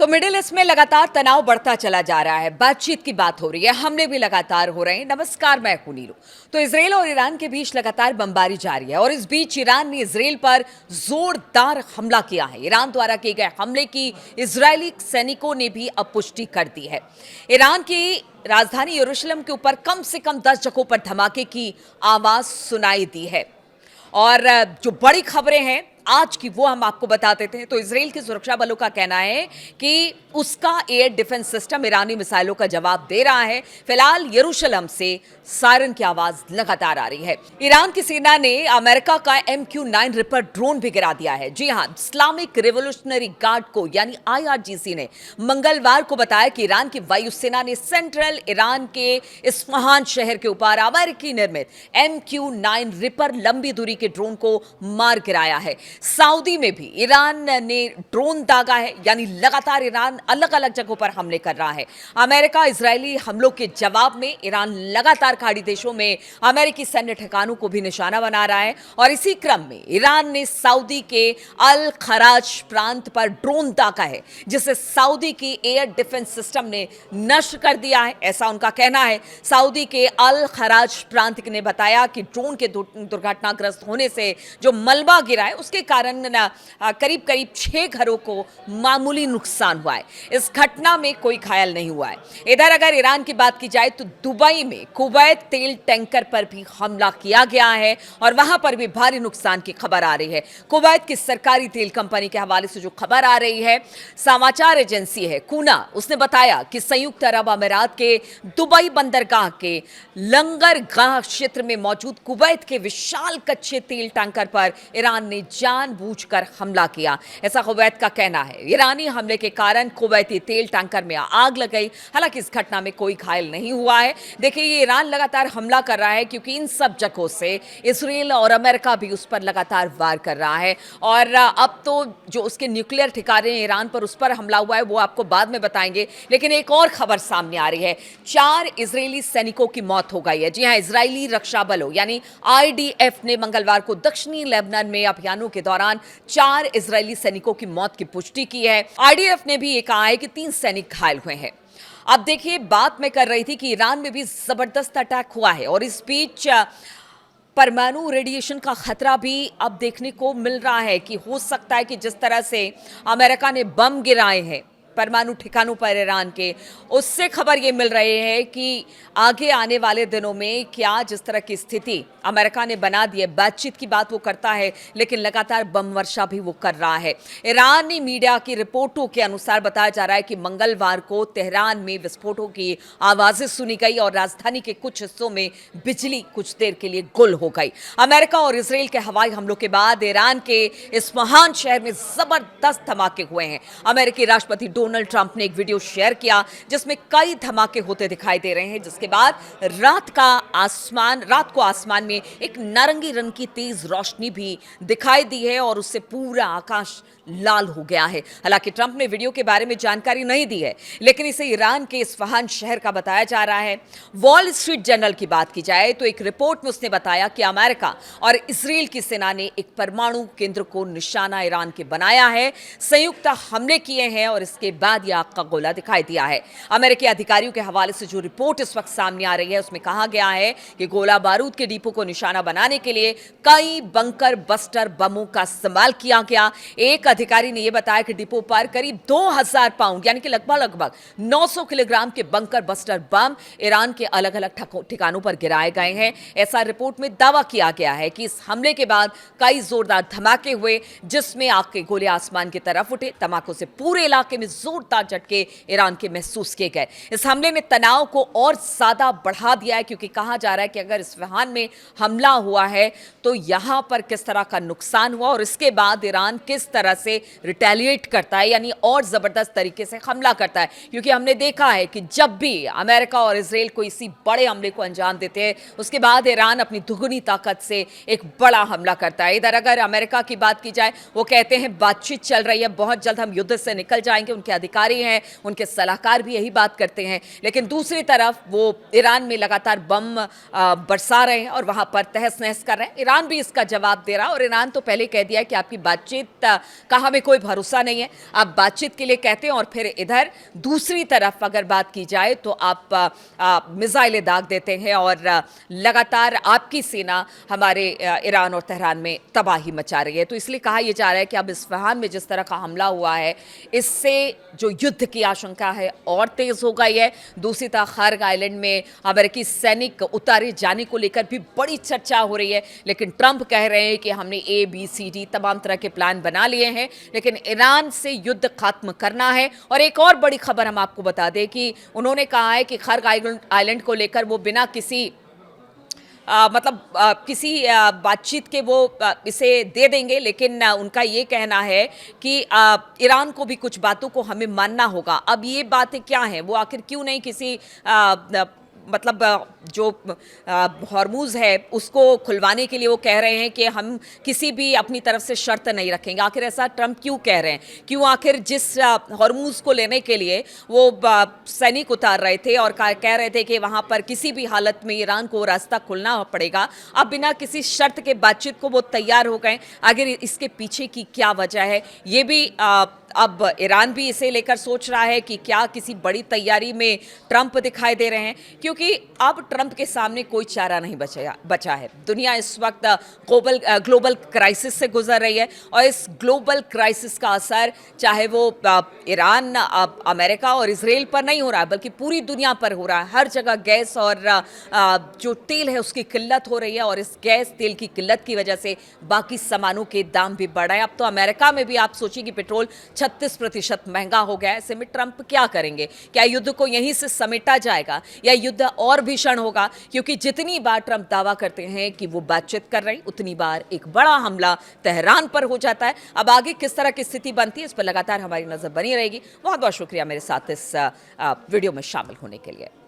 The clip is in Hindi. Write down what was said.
तो मिडिल ईस्ट में लगातार तनाव बढ़ता चला जा रहा है। बातचीत की बात हो रही है, हमले भी लगातार हो रहे हैं। नमस्कार, मैं हूं नीलू। तो इजराइल और ईरान के बीच लगातार बमबारी जारी है और इस बीच ईरान ने इजराइल पर जोरदार हमला किया है। ईरान द्वारा किए गए हमले की इजरायली सैनिकों ने भी अब पुष्टि कर दी है। ईरान की राजधानी यरूशलेम के ऊपर कम से कम 10 जगहों पर धमाके की आवाज सुनाई दी है और जो बड़ी खबरें हैं आज की वो हम आपको बता देते हैं। तो इजराइल के सुरक्षा बलों का कहना है कि उसका एयर डिफेंस सिस्टम ईरानी मिसाइलों का जवाब दे रहा है। फिलहाल यरूशलेम से सायरन की आवाज लगातार आ रही है। ईरान की सेना ने अमेरिका का MQ-9 रिपर ड्रोन भी गिरा दिया है। जी हां, इस्लामिक रिवोल्यूशनरी गार्ड को यानी IRGC ने मंगलवार को बताया कि ईरान की वायुसेना ने सेंट्रल ईरान के इस्फहान शहर के ऊपर अमेरिकी निर्मित MQ-9 रिपर लंबी दूरी के ड्रोन को मार गिराया है। सऊदी में भी ईरान ने ड्रोन दागा है, यानी लगातार ईरान अलग अलग जगहों पर हमले कर रहा है। अमेरिका इजरायली हमलों के जवाब में ईरान लगातार खाड़ी देशों में अमेरिकी सैन्य ठिकानों को भी निशाना बना रहा है और इसी क्रम में ईरान ने सऊदी के अल खराज प्रांत पर ड्रोन दागा है, जिसे सऊदी की एयर डिफेंस सिस्टम ने नष्ट कर दिया है, ऐसा उनका कहना है। सऊदी के अल खराज प्रांत ने बताया कि ड्रोन के दुर्घटनाग्रस्त होने से जो मलबा गिरा है उसके कारण करीब करीब 6 घरों को मामूली नुकसान हुआ है। इस घटना में कोई घायल नहीं हुआ है। इधर अगर ईरान की बात की जाए तो दुबई में कुवैत तेल टैंकर पर भी हमला किया गया है और वहां पर भी भारी नुकसान की खबर आ रही है। कुवैत की सरकारी तेल कंपनी के हवाले से जो खबर आ रही है, समाचार एजेंसी है कूना, उसने बताया कि संयुक्त अरब अमीरात के दुबई बंदरगाह के लंगरगाह क्षेत्र में मौजूद कुवैत के विशाल कच्चे तेल टैंकर पर ईरान ने जानबूझकर हमला किया, ऐसा कुवैत का कहना है। ईरानी हमले के कारण कुवैती तेल टैंकर में आग लग गई। हालांकि इस घटना में कोई घायल नहीं हुआ है। देखिए, ये ईरान लगातार हमला कर रहा है क्योंकि इन सब जगहों से इजराइल और अमेरिका भी उस पर लगातार वार कर रहा है और अब तो जो उसके न्यूक्लियर ठिकाने ईरान पर, उस पर हमला हुआ है वो आपको बाद में बताएंगे। लेकिन एक और खबर सामने आ रही है, 4 इजरायली सैनिकों की मौत हो गई है। जी हां, इजरायली रक्षा बलों यानी IDF ने मंगलवार को दक्षिणी लेबनान में अभियानों के दौरान 4 इजरायली सैनिकों की मौत की पुष्टि की है। IDF ने भी ये कहा है कि 3 सैनिक घायल हुए हैं। अब देखिए, बात मैं कर रही थी कि ईरान में भी जबरदस्त अटैक हुआ है और इस बीच परमाणु रेडिएशन का खतरा भी अब देखने को मिल रहा है कि हो सकता है कि जिस तरह से अमेरिका ने बम गिराए हैं परमाणु ठिकानों पर ईरान के, उससे खबर ये मिल रही है कि आगे आने वाले दिनों में क्या जिस तरह की स्थिति अमेरिका ने बना दी है, बातचीत की बात वो करता है लेकिन लगातार बम वर्षा भी वो कर रहा है। ईरानी मीडिया की रिपोर्टों के अनुसार बताया जा रहा है कि मंगलवार को तेहरान में विस्फोटों की आवाजें सुनी गई और राजधानी के कुछ हिस्सों में बिजली कुछ देर के लिए गुल हो गई। अमेरिका और इजराइल के हवाई हमलों के बाद ईरान के इस महान शहर में जबरदस्त धमाके हुए हैं। अमेरिकी राष्ट्रपति डोनाल्ड ट्रंप ने एक वीडियो शेयर किया जिसमें कई धमाके होते दिखाई दे रहे हैं, जिसके बाद रात को आसमान में एक नारंगी रंग की तेज रोशनी भी दिखाई दी है और उससे पूरा आकाश लाल हो गया है। हालांकि ट्रंप ने वीडियो के बारे में जानकारी नहीं दी है, लेकिन इसे ईरान के इस्फहान शहर का बताया जा रहा है। वॉल स्ट्रीट जर्नल की बात की जाए तो एक रिपोर्ट में उसने बताया कि अमेरिका और इजराइल की सेना ने एक परमाणु केंद्र को निशाना ईरान के बनाया है, संयुक्त हमले किए हैं और इसके बाद यह आग का गोला दिखाई दिया है। अमेरिकी अधिकारियों के हवाले से जो रिपोर्ट इस वक्त सामने आ रही है उसमें कहा गया है कि गोला बारूद के डिपो को निशाना बनाने के लिए कई बंकर बस्टर बमों का इस्तेमाल किया गया। एक अधिकारी ने यह बताया कि डिपो पर करीब 2000 पाउंड यानी कि लगभग 900 किलोग्राम के बंकर बस्टर बम ईरान के अलग अलग ठिकानों पर गिराए गए हैं। ऐसा रिपोर्ट में दावा किया गया है कि इस हमले के बाद कई जोरदार धमाके हुए जिसमें आग के गोले आसमान की तरफ उठे। धमाकों से पूरे इलाके में जोरदार झटके ईरान के महसूस किए गए। इस हमले ने तनाव को और ज्यादा बढ़ा दिया है क्योंकि कहा जा रहा है कि अगर इस्फहान में हमला हुआ है तो यहां पर किस तरह का नुकसान हुआ और इसके बाद ईरान किस तरह से रिटेलिएट करता है, यानी और जबरदस्त तरीके से हमला करता है। क्योंकि हमने देखा है कि जब भी अमेरिका और इजराइल को इसी बड़े हमले को अंजाम देते हैं उसके बाद ईरान अपनी दुगनी ताकत से एक बड़ा हमला करता है। इधर अगर अमेरिका की बात की जाए, वो कहते हैं बातचीत चल रही है, बहुत जल्द हम युद्ध से निकल जाएंगे। उनके अधिकारी हैं, उनके सलाहकार भी यही बात करते हैं। लेकिन दूसरी तरफ वो ईरान में लगातार बम इल्ज़ाम बरसा रहे हैं और वहाँ पर तहस नहस कर रहे हैं। ईरान भी इसका जवाब दे रहा है और ईरान तो पहले कह दिया है कि आपकी बातचीत का हमें कोई भरोसा नहीं है। आप बातचीत के लिए कहते हैं और फिर इधर दूसरी तरफ अगर बात की जाए तो आप मिसाइलें दाग देते हैं और लगातार आपकी सेना हमारे ईरान और तेहरान में तबाही मचा रही है। तो इसलिए कहा यह जा रहा है कि अब इस्फहान में जिस तरह का हमला हुआ है, इससे जो युद्ध की आशंका है और तेज हो गई है। दूसरी तरफ खार्ग आइलैंड में अमेरिकी सैनिक उतारे जाने को लेकर भी बड़ी चर्चा हो रही है, लेकिन ट्रंप कह रहे हैं कि हमने ABCD तमाम तरह के प्लान बना लिए हैं, लेकिन ईरान से युद्ध खत्म करना है। और एक और बड़ी खबर हम आपको बता दें कि उन्होंने कहा है कि खार्ग आइलैंड को लेकर वो बिना किसी किसी बातचीत के वो इसे दे देंगे, लेकिन उनका ये कहना है कि ईरान को भी कुछ बातों को हमें मानना होगा। अब ये बातें क्या हैं, वो आखिर क्यों नहीं किसी जो हॉर्मूज़ है उसको खुलवाने के लिए वो कह रहे हैं कि हम किसी भी अपनी तरफ से शर्त नहीं रखेंगे। आखिर ऐसा ट्रंप क्यों कह रहे हैं? क्यों आखिर जिस हॉर्मूज़ को लेने के लिए वो सैनिक उतार रहे थे और कह रहे थे कि वहाँ पर किसी भी हालत में ईरान को रास्ता खुलना पड़ेगा, अब बिना किसी शर्त के बातचीत को वो तैयार हो गए। आखिर इसके पीछे की क्या वजह है, ये भी अब ईरान भी इसे लेकर सोच रहा है कि क्या किसी बड़ी तैयारी में ट्रंप दिखाई दे रहे हैं, क्योंकि अब ट्रंप के सामने कोई चारा नहीं बचा है। दुनिया इस वक्त ग्लोबल क्राइसिस से गुजर रही है और इस ग्लोबल क्राइसिस का असर चाहे वो ईरान, अमेरिका और इजराइल पर नहीं हो रहा है, बल्कि पूरी दुनिया पर हो रहा है। हर जगह गैस और जो तेल है उसकी किल्लत हो रही है और इस गैस तेल की किल्लत की वजह से बाकी सामानों के दाम भी बढ़ रहे हैं। अब तो अमेरिका में भी आप सोचिए कि पेट्रोल 36% महंगा हो गया है। ऐसे में ट्रंप क्या करेंगे? क्या युद्ध को यहीं से समेटा जाएगा या युद्ध और भीषण होगा? क्योंकि जितनी बार ट्रंप दावा करते हैं कि वो बातचीत कर रहे हैं, उतनी बार एक बड़ा हमला तेहरान पर हो जाता है। अब आगे किस तरह की स्थिति बनती है, इस पर लगातार हमारी नजर बनी रहेगी। बहुत बहुत शुक्रिया मेरे साथ इस वीडियो में शामिल होने के लिए।